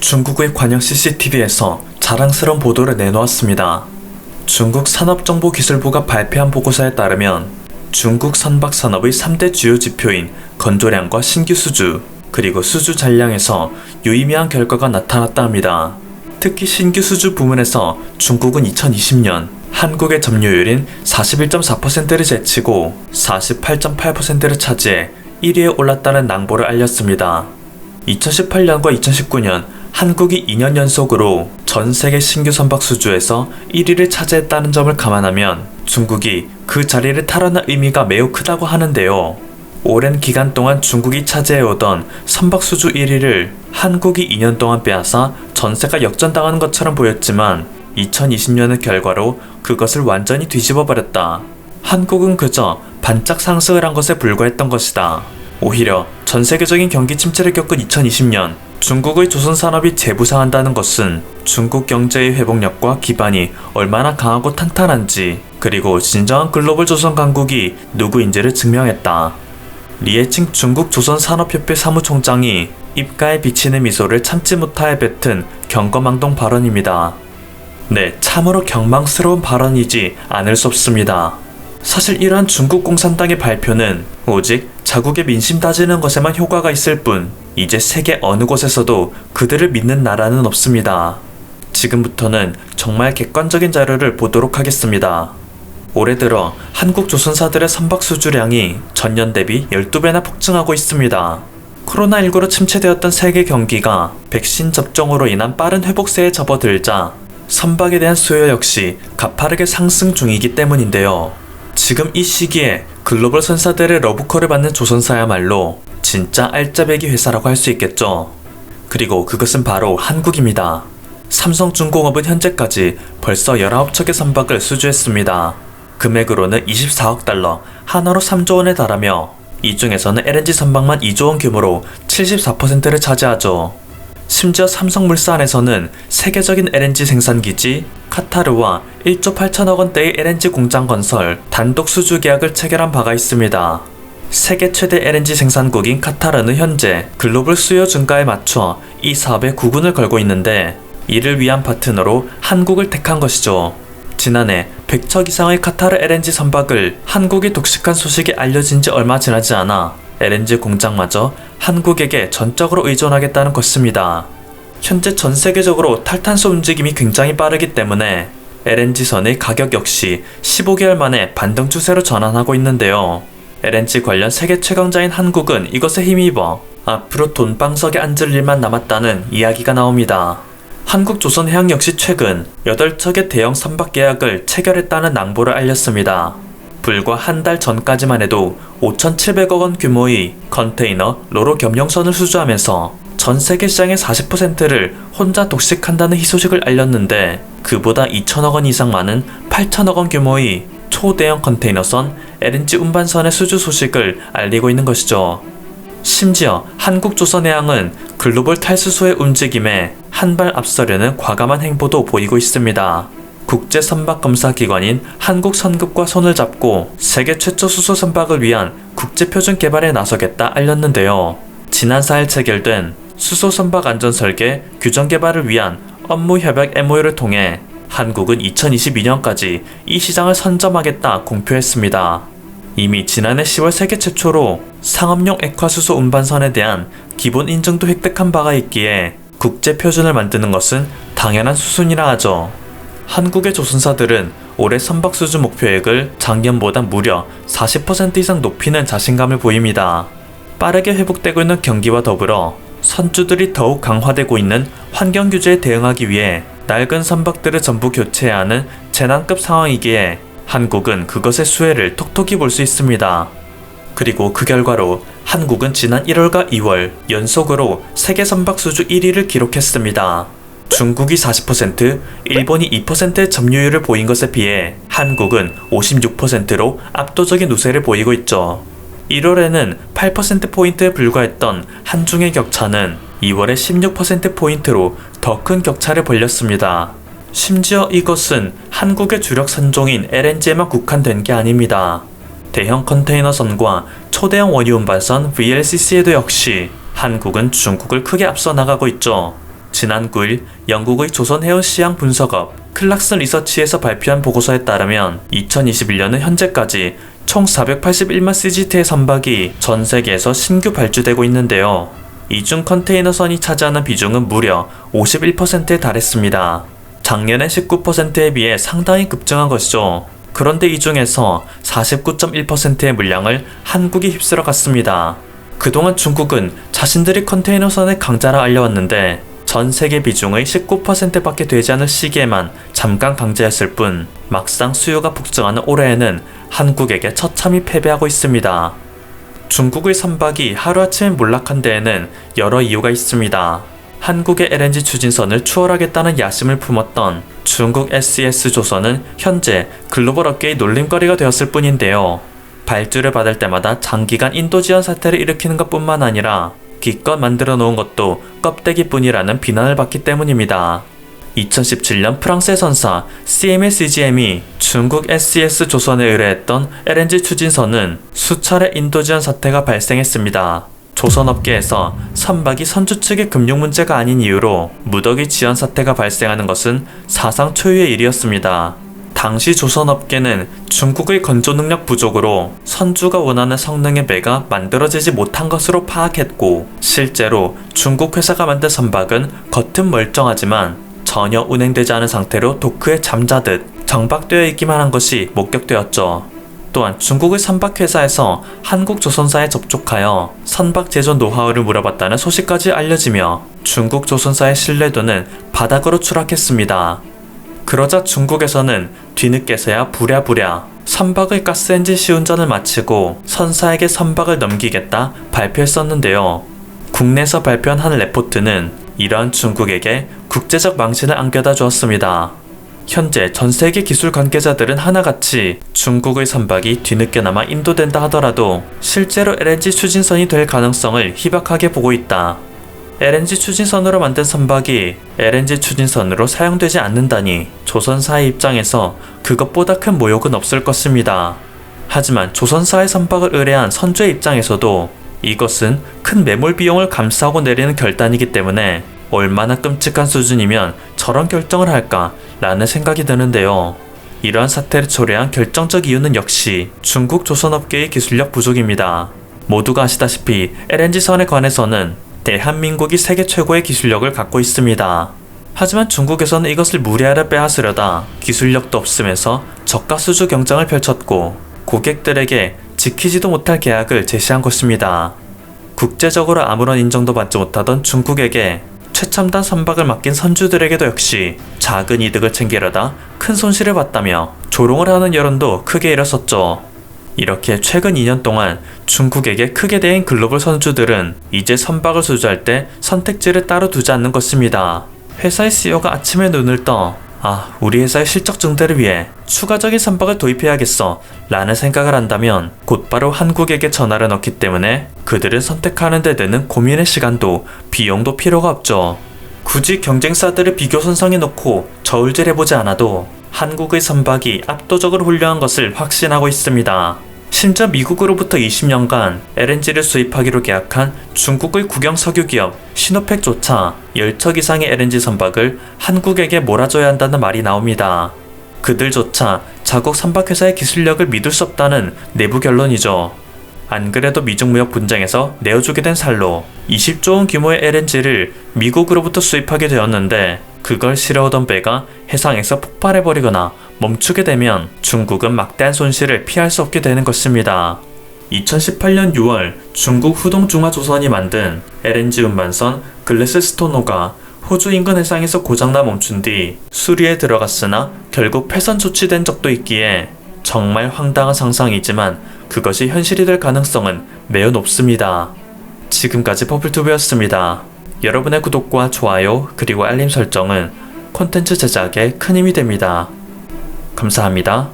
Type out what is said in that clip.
중국의 관영 CCTV에서 자랑스러운 보도를 내놓았습니다. 중국 산업정보기술부가 발표한 보고서에 따르면 중국 선박산업의 3대 주요 지표인 건조량과 신규 수주, 그리고 수주 잔량에서 유의미한 결과가 나타났다 합니다. 특히 신규 수주 부문에서 중국은 2020년 한국의 점유율인 41.4%를 제치고 48.8%를 차지해 1위에 올랐다는 낭보를 알렸습니다. 2018년과 2019년 한국이 2년 연속으로 전 세계 신규 선박 수주에서 1위를 차지했다는 점을 감안하면 중국이 그 자리를 탈환한 의미가 매우 크다고 하는데요. 오랜 기간 동안 중국이 차지해오던 선박 수주 1위를 한국이 2년 동안 빼앗아 전세가 역전당하는 것처럼 보였지만 2020년의 결과로 그것을 완전히 뒤집어버렸다. 한국은 그저 반짝 상승을 한 것에 불과했던 것이다. 오히려 전세계적인 경기 침체를 겪은 2020년 중국의 조선산업이 재부상한다는 것은 중국 경제의 회복력과 기반이 얼마나 강하고 탄탄한지, 그리고 진정한 글로벌 조선 강국이 누구인지를 증명했다. 리에칭 중국 조선산업협회 사무총장이 입가에 비치는 미소를 참지 못하여 뱉은 경거망동 발언입니다. 네, 참으로 경망스러운 발언이지 않을 수 없습니다. 사실 이러한 중국 공산당의 발표는 오직 자국의 민심 다지는 것에만 효과가 있을 뿐 이제 세계 어느 곳에서도 그들을 믿는 나라는 없습니다. 지금부터는 정말 객관적인 자료를 보도록 하겠습니다. 올해 들어 한국 조선사들의 선박 수주량이 전년 대비 12배나 폭증하고 있습니다. 코로나19로 침체되었던 세계 경기가 백신 접종으로 인한 빠른 회복세에 접어들자 선박에 대한 수요 역시 가파르게 상승 중이기 때문인데요. 지금 이 시기에 글로벌 선사들의 러브콜을 받는 조선사야말로 진짜 알짜배기 회사라고 할 수 있겠죠. 그리고 그것은 바로 한국입니다. 삼성중공업은 현재까지 벌써 19척의 선박을 수주했습니다. 금액으로는 24억 달러, 한화로 3조 원에 달하며 이 중에서는 LNG 선박만 2조 원 규모로 74%를 차지하죠. 심지어 삼성물산에서는 세계적인 LNG 생산기지 카타르와 1조 8천억 원대의 LNG 공장 건설 단독 수주 계약을 체결한 바가 있습니다. 세계 최대 LNG 생산국인 카타르는 현재 글로벌 수요 증가에 맞춰 이 사업에 구군을 걸고 있는데 이를 위한 파트너로 한국을 택한 것이죠. 지난해 100척 이상의 카타르 LNG 선박을 한국이 독식한 소식이 알려진 지 얼마 지나지 않아 LNG 공장마저 한국에게 전적으로 의존하겠다는 것입니다. 현재 전 세계적으로 탈탄소 움직임이 굉장히 빠르기 때문에 LNG선의 가격 역시 15개월 만에 반등 추세로 전환하고 있는데요. LNG 관련 세계 최강자인 한국은 이것에 힘입어 앞으로 돈방석에 앉을 일만 남았다는 이야기가 나옵니다. 한국조선해양 역시 최근 8척의 대형 선박 계약을 체결했다는 낭보를 알렸습니다. 불과 한 달 전까지만 해도 5,700억 원 규모의 컨테이너 로로 겸용선을 수주하면서 전 세계 시장의 40%를 혼자 독식한다는 희소식을 알렸는데 그보다 2천억 원 이상 많은 8천억 원 규모의 초대형 컨테이너선 LNG 운반선의 수주 소식을 알리고 있는 것이죠. 심지어 한국조선해양은 글로벌 탈수소의 움직임에 한 발 앞서려는 과감한 행보도 보이고 있습니다. 국제 선박 검사 기관인 한국선급과 손을 잡고 세계 최초 수소 선박을 위한 국제 표준 개발에 나서겠다 알렸는데요. 지난 4일 체결된 수소 선박 안전 설계 규정 개발을 위한 업무 협약 MOU를 통해 한국은 2022년까지 이 시장을 선점하겠다 공표했습니다. 이미 지난해 10월 세계 최초로 상업용 액화수소 운반선에 대한 기본 인증도 획득한 바가 있기에 국제 표준을 만드는 것은 당연한 수순이라 하죠. 한국의 조선사들은 올해 선박 수주 목표액을 작년보다 무려 40% 이상 높이는 자신감을 보입니다. 빠르게 회복되고 있는 경기와 더불어 선주들이 더욱 강화되고 있는 환경 규제에 대응하기 위해 낡은 선박들을 전부 교체해야 하는 재난급 상황이기에 한국은 그것의 수혜를 톡톡히 볼 수 있습니다. 그리고 그 결과로 한국은 지난 1월과 2월 연속으로 세계 선박 수주 1위를 기록했습니다. 중국이 40%, 일본이 2%의 점유율을 보인 것에 비해 한국은 56%로 압도적인 우세를 보이고 있죠. 1월에는 8%포인트에 불과했던 한중의 격차는 2월에 16%포인트로 더 큰 격차를 벌렸습니다. 심지어 이것은 한국의 주력 선종인 LNG에만 국한된 게 아닙니다. 대형 컨테이너선과 초대형 원유 운반선 VLCC에도 역시 한국은 중국을 크게 앞서 나가고 있죠. 지난 9일 영국의 조선해운시장 분석업 클락슨 리서치에서 발표한 보고서에 따르면 2021년은 현재까지 총 481만 CGT의 선박이 전 세계에서 신규 발주되고 있는데요. 이 중 컨테이너선이 차지하는 비중은 무려 51%에 달했습니다. 작년의 19%에 비해 상당히 급증한 것이죠. 그런데 이 중에서 49.1%의 물량을 한국이 휩쓸어 갔습니다. 그동안 중국은 자신들이 컨테이너선의 강자라 알려왔는데 전 세계 비중의 19%밖에 되지 않을 시기에만 잠깐 강자였을 뿐 막상 수요가 북증하는 올해에는 한국에게 처참히 패배하고 있습니다. 중국의 선박이 하루아침에 몰락한 데에는 여러 이유가 있습니다. 한국의 LNG 추진선을 추월하겠다는 야심을 품었던 중국 SES조선은 현재 글로벌 업계의 놀림거리가 되었을 뿐인데요. 발주를 받을 때마다 장기간 인도 지원 사태를 일으키는 것뿐만 아니라 기껏 만들어 놓은 것도 껍데기뿐이라는 비난을 받기 때문입니다. 2017년 프랑스의 선사 CMA-CGM이 중국 SES조선에 의뢰했던 LNG 추진선은 수차례 인도 지원 사태가 발생했습니다. 조선업계에서 선박이 선주 측의 금융 문제가 아닌 이유로 무더기 지연 사태가 발생하는 것은 사상 초유의 일이었습니다. 당시 조선업계는 중국의 건조 능력 부족으로 선주가 원하는 성능의 배가 만들어지지 못한 것으로 파악했고, 실제로 중국 회사가 만든 선박은 겉은 멀쩡하지만 전혀 운행되지 않은 상태로 도크에 잠자듯 정박되어 있기만 한 것이 목격되었죠. 또한 중국의 선박회사에서 한국 조선사에 접촉하여 선박 제조 노하우를 물어봤다는 소식까지 알려지며 중국 조선사의 신뢰도는 바닥으로 추락했습니다. 그러자 중국에서는 뒤늦게서야 부랴부랴 선박의 가스엔진 시운전을 마치고 선사에게 선박을 넘기겠다 발표했었는데요. 국내에서 발표한 한 레포트는 이러한 중국에게 국제적 망신을 안겨다 주었습니다. 현재 전세계 기술 관계자들은 하나같이 중국의 선박이 뒤늦게나마 인도된다 하더라도 실제로 LNG 추진선이 될 가능성을 희박하게 보고 있다. LNG 추진선으로 만든 선박이 LNG 추진선으로 사용되지 않는다니 조선사의 입장에서 그것보다 큰 모욕은 없을 것입니다. 하지만 조선사의 선박을 의뢰한 선주의 입장에서도 이것은 큰 매몰 비용을 감수하고 내리는 결단이기 때문에 얼마나 끔찍한 수준이면 저런 결정을 할까 라는 생각이 드는데요. 이러한 사태를 초래한 결정적 이유는 역시 중국 조선업계의 기술력 부족입니다. 모두가 아시다시피 LNG선에 관해서는 대한민국이 세계 최고의 기술력을 갖고 있습니다. 하지만 중국에서는 이것을 무리하게 빼앗으려다 기술력도 없으면서 저가수주 경쟁을 펼쳤고 고객들에게 지키지도 못할 계약을 제시한 것입니다. 국제적으로 아무런 인정도 받지 못하던 중국에게 최첨단 선박을 맡긴 선주들에게도 역시 작은 이득을 챙기려다 큰 손실을 봤다며 조롱을 하는 여론도 크게 일었었죠. 이렇게 최근 2년 동안 중국에게 크게 대인 글로벌 선주들은 이제 선박을 수주할 때 선택지를 따로 두지 않는 것입니다. 회사의 CEO가 아침에 눈을 떠 우리 회사의 실적 증대를 위해 추가적인 선박을 도입해야겠어 라는 생각을 한다면 곧바로 한국에게 전화를 넣기 때문에 그들은 선택하는 데 드는 고민의 시간도 비용도 필요가 없죠. 굳이 경쟁사들을 비교 선상에 놓고 저울질해보지 않아도 한국의 선박이 압도적으로 훌륭한 것을 확신하고 있습니다. 심지어 미국으로부터 20년간 LNG를 수입하기로 계약한 중국의 국영 석유기업 시노펙조차 10척 이상의 LNG 선박을 한국에게 몰아줘야 한다는 말이 나옵니다. 그들조차 자국 선박회사의 기술력을 믿을 수 없다는 내부 결론이죠. 안 그래도 미중 무역 분쟁에서 내어주게 된 살로 20조 원 규모의 LNG를 미국으로부터 수입하게 되었는데 그걸 실어오던 배가 해상에서 폭발해버리거나 멈추게 되면 중국은 막대한 손실을 피할 수 없게 되는 것입니다. 2018년 6월 중국 후동중화조선이 만든 LNG 운반선 글래스스토노가 호주 인근 해상에서 고장나 멈춘 뒤 수리에 들어갔으나 결국 폐선 조치된 적도 있기에 정말 황당한 상상이지만 그것이 현실이 될 가능성은 매우 높습니다. 지금까지 퍼플튜브였습니다. 여러분의 구독과 좋아요 그리고 알림 설정은 콘텐츠 제작에 큰 힘이 됩니다. 감사합니다.